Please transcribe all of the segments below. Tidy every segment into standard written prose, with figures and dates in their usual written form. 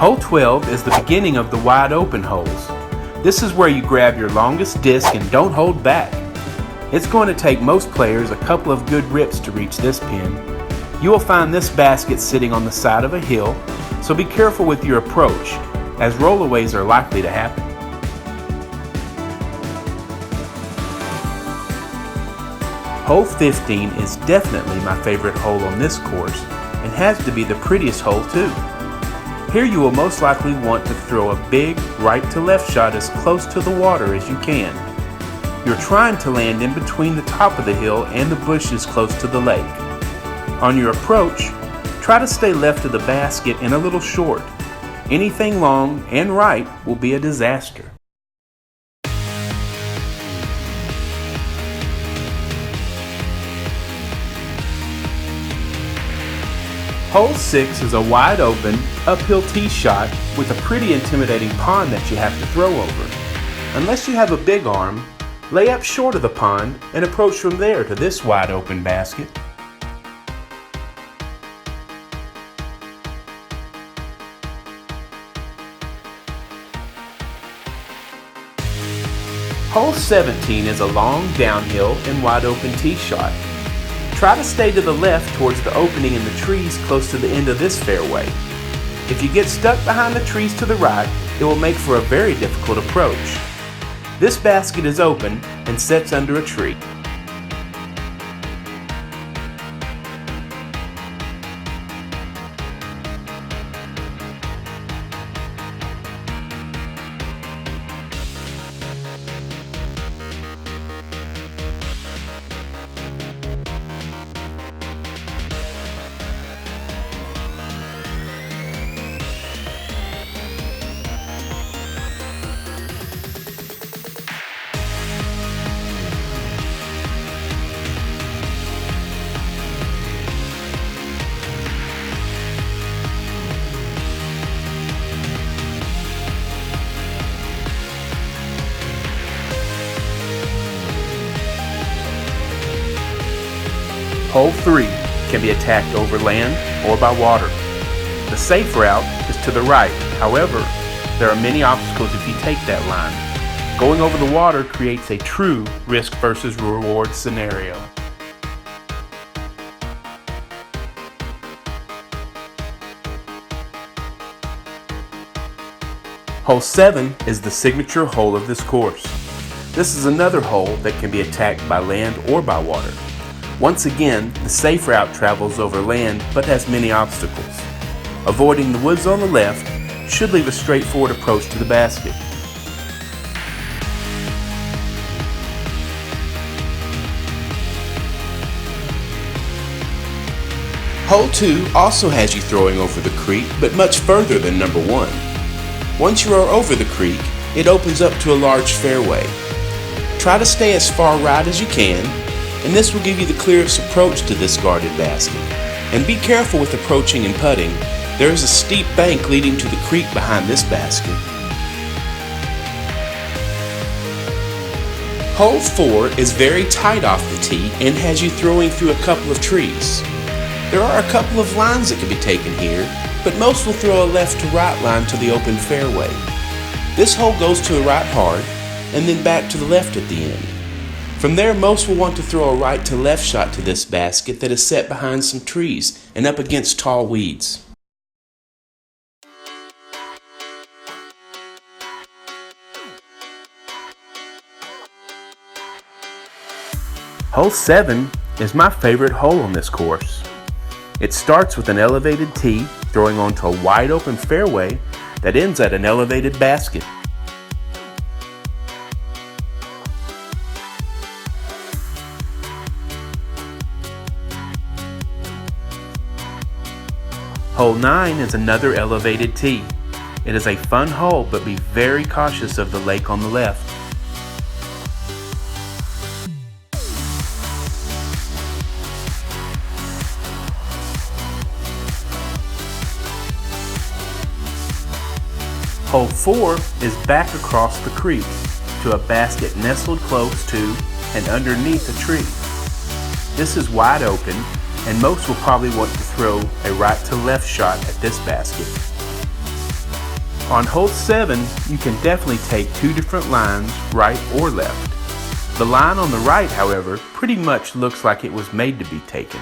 Hole 12 is the beginning of the wide open holes. This is where you grab your longest disc and don't hold back. It's going to take most players a couple of good rips to reach this pin. You will find this basket sitting on the side of a hill, so be careful with your approach, as rollaways are likely to happen. Hole 15 is definitely my favorite hole on this course and has to be the prettiest hole too. Here you will most likely want to throw a big right to left shot as close to the water as you can. You're trying to land in between the top of the hill and the bushes close to the lake. On your approach, try to stay left of the basket and a little short. Anything long and right will be a disaster. Hole 6 is a wide open, uphill tee shot with a pretty intimidating pond that you have to throw over. Unless you have a big arm, lay up short of the pond and approach from there to this wide open basket. Hole 17 is a long downhill and wide open tee shot. Try to stay to the left towards the opening in the trees close to the end of this fairway. If you get stuck behind the trees to the right, it will make for a very difficult approach. This basket is open and sits under a tree. Hole 3 can be attacked over land or by water. The safe route is to the right. However, there are many obstacles if you take that line. Going over the water creates a true risk versus reward scenario. Hole 7 is the signature hole of this course. This is another hole that can be attacked by land or by water. Once again, the safe route travels over land but has many obstacles. Avoiding the woods on the left should leave a straightforward approach to the basket. Hole 2 also has you throwing over the creek, but much further than number 1. Once you are over the creek, it opens up to a large fairway. Try to stay as far right as you can, and this will give you the clearest approach to this guarded basket. And be careful with approaching and putting. There is a steep bank leading to the creek behind this basket. Hole 4 is very tight off the tee and has you throwing through a couple of trees. There are a couple of lines that can be taken here, but most will throw a left to right line to the open fairway. This hole goes to the right hard and then back to the left at the end. From there, most will want to throw a right to left shot to this basket that is set behind some trees and up against tall weeds. Hole 7 is my favorite hole on this course. It starts with an elevated tee throwing onto a wide open fairway that ends at an elevated basket. Hole 9 is another elevated tee. It is a fun hole, but be very cautious of the lake on the left. Hole 4 is back across the creek to a basket nestled close to and underneath a tree. This is wide open, and most will probably want to throw a right to left shot at this basket. On hole 7, you can definitely take two different lines, right or left. The line on the right, however, pretty much looks like it was made to be taken.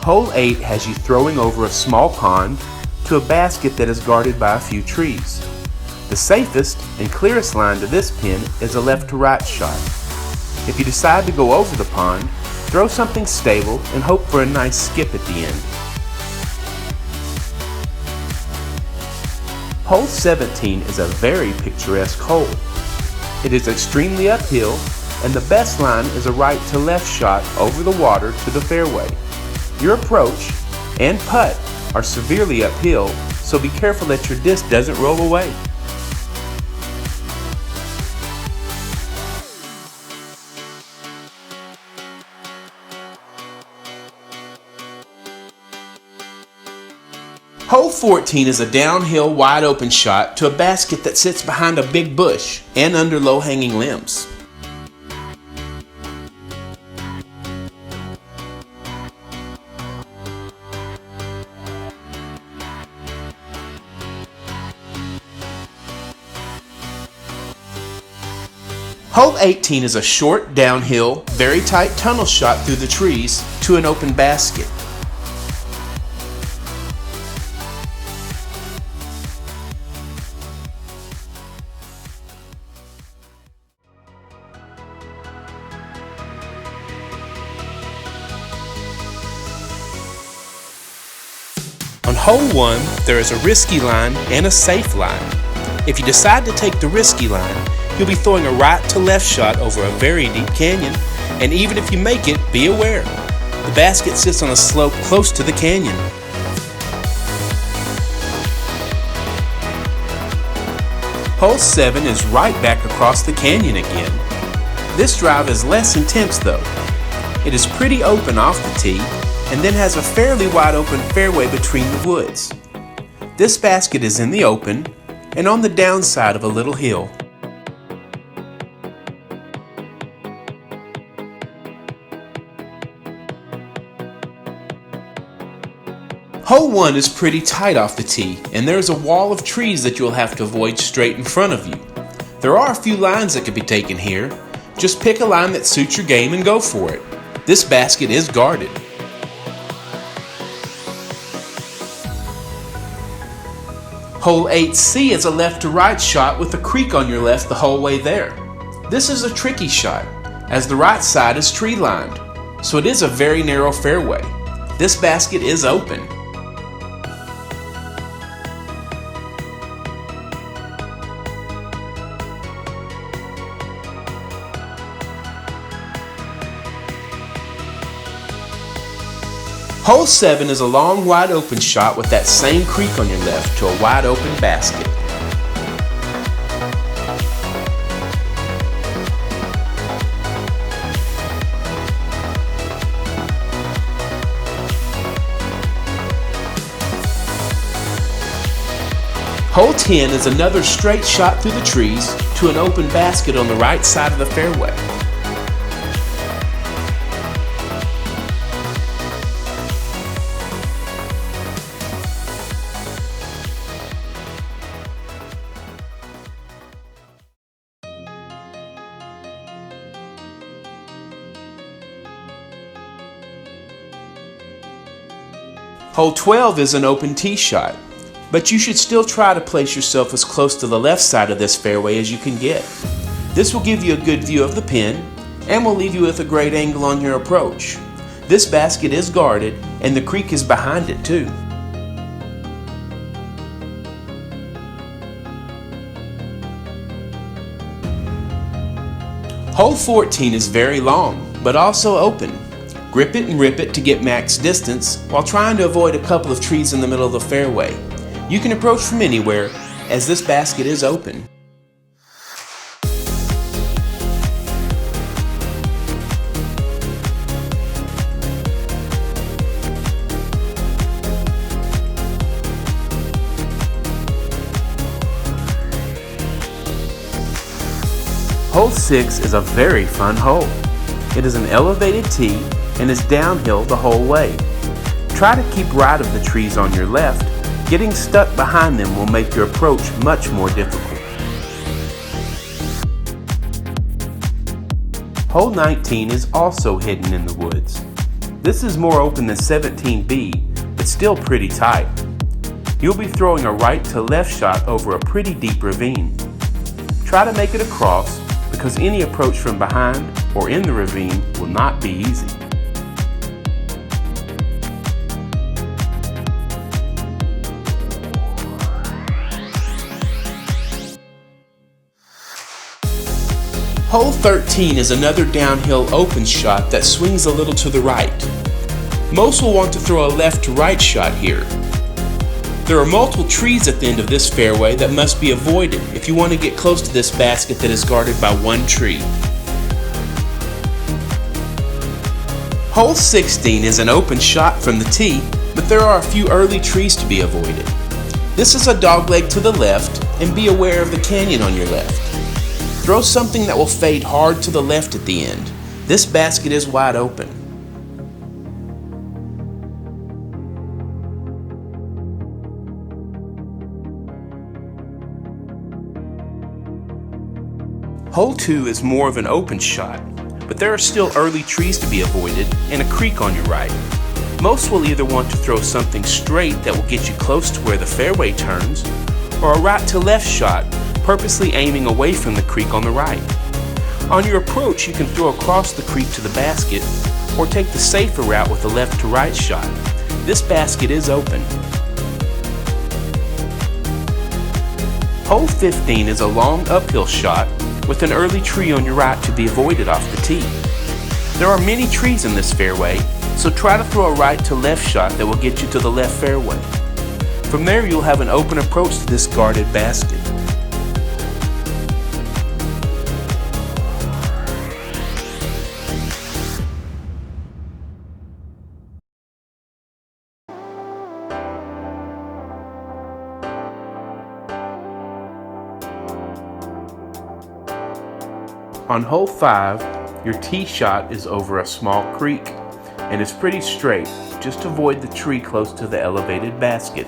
Hole 8 has you throwing over a small pond to a basket that is guarded by a few trees. The safest and clearest line to this pin is a left to right shot. If you decide to go over the pond, throw something stable and hope for a nice skip at the end. Hole 17 is a very picturesque hole. It is extremely uphill, and the best line is a right to left shot over the water to the fairway. Your approach and putt are severely uphill, so be careful that your disc doesn't roll away. Hole 14 is a downhill wide open shot to a basket that sits behind a big bush and under low-hanging limbs. Hole 18 is a short, downhill, very tight tunnel shot through the trees to an open basket. On hole 1, there is a risky line and a safe line. If you decide to take the risky line, you'll be throwing a right to left shot over a very deep canyon, and even if you make it, be aware. The basket sits on a slope close to the canyon. Hole 7 is right back across the canyon again. This drive is less intense though. It is pretty open off the tee, and then has a fairly wide open fairway between the woods. This basket is in the open, and on the downside of a little hill. Hole 1 is pretty tight off the tee, and there is a wall of trees that you'll have to avoid straight in front of you. There are a few lines that could be taken here. Just pick a line that suits your game and go for it. This basket is guarded. Hole 8C is a left to right shot with a creek on your left the whole way there. This is a tricky shot, as the right side is tree lined, so it is a very narrow fairway. This basket is open. Hole 7 is a long wide open shot with that same creek on your left to a wide open basket. Hole 10 is another straight shot through the trees to an open basket on the right side of the fairway. Hole 12 is an open tee shot, but you should still try to place yourself as close to the left side of this fairway as you can get. This will give you a good view of the pin and will leave you with a great angle on your approach. This basket is guarded and the creek is behind it too. Hole 14 is very long, but also open. Grip it and rip it to get max distance while trying to avoid a couple of trees in the middle of the fairway. You can approach from anywhere, as this basket is open. Hole 6 is a very fun hole. It is an elevated tee and is downhill the whole way. Try to keep right of the trees on your left. Getting stuck behind them will make your approach much more difficult. Hole 19 is also hidden in the woods. This is more open than 17B, but still pretty tight. You'll be throwing a right to left shot over a pretty deep ravine. Try to make it across, because any approach from behind or in the ravine will not be easy. Hole 13 is another downhill open shot that swings a little to the right. Most will want to throw a left to right shot here. There are multiple trees at the end of this fairway that must be avoided if you want to get close to this basket that is guarded by one tree. Hole 16 is an open shot from the tee, but there are a few early trees to be avoided. This is a dogleg to the left, and be aware of the canyon on your left. Throw something that will fade hard to the left at the end. This basket is wide open. Hole 2 is more of an open shot, but there are still early trees to be avoided and a creek on your right. Most will either want to throw something straight that will get you close to where the fairway turns, or a right to left shot, purposely aiming away from the creek on the right. On your approach, you can throw across the creek to the basket, or take the safer route with a left to right shot. This basket is open. Hole 15 is a long uphill shot with an early tree on your right to be avoided off the tee. There are many trees in this fairway, so try to throw a right to left shot that will get you to the left fairway. From there, you'll have an open approach to this guarded basket. On hole 5, your tee shot is over a small creek and is pretty straight. Just avoid the tree close to the elevated basket.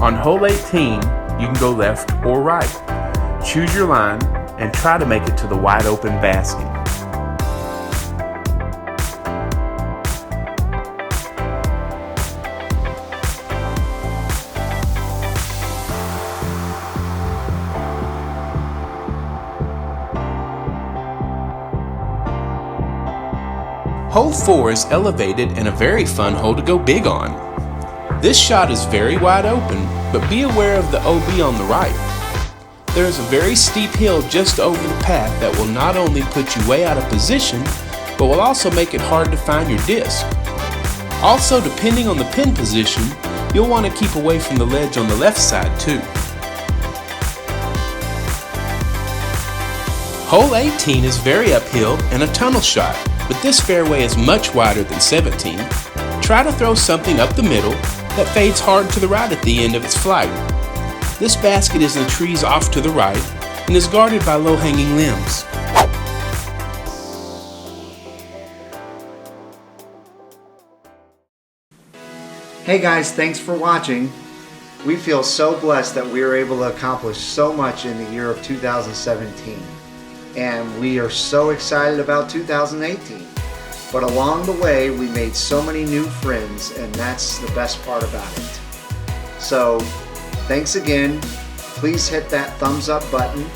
On hole 18, you can go left or right. Choose your line and try to make it to the wide open basket. Hole 4 is elevated and a very fun hole to go big on. This shot is very wide open, but be aware of the OB on the right. There is a very steep hill just over the path that will not only put you way out of position, but will also make it hard to find your disc. Also, depending on the pin position, you'll want to keep away from the ledge on the left side too. Hole 18 is very uphill and a tunnel shot, but this fairway is much wider than 17. Try to throw something up the middle that fades hard to the right at the end of its flight. This basket is in the trees off to the right and is guarded by low-hanging limbs. Hey guys, thanks for watching. We feel so blessed that we were able to accomplish so much in the year of 2017. And we are so excited about 2018. But along the way, we made so many new friends, and that's the best part about it. So, thanks again. Please hit that thumbs up button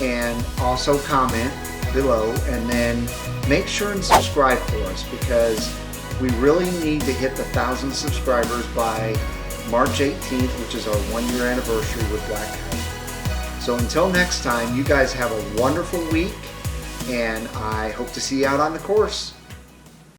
and also comment below, and then make sure and subscribe for us, because we really need to hit the 1,000 subscribers by March 18th, which is our 1-year anniversary with Black Kite. So until next time, you guys have a wonderful week, and I hope to see you out on the course.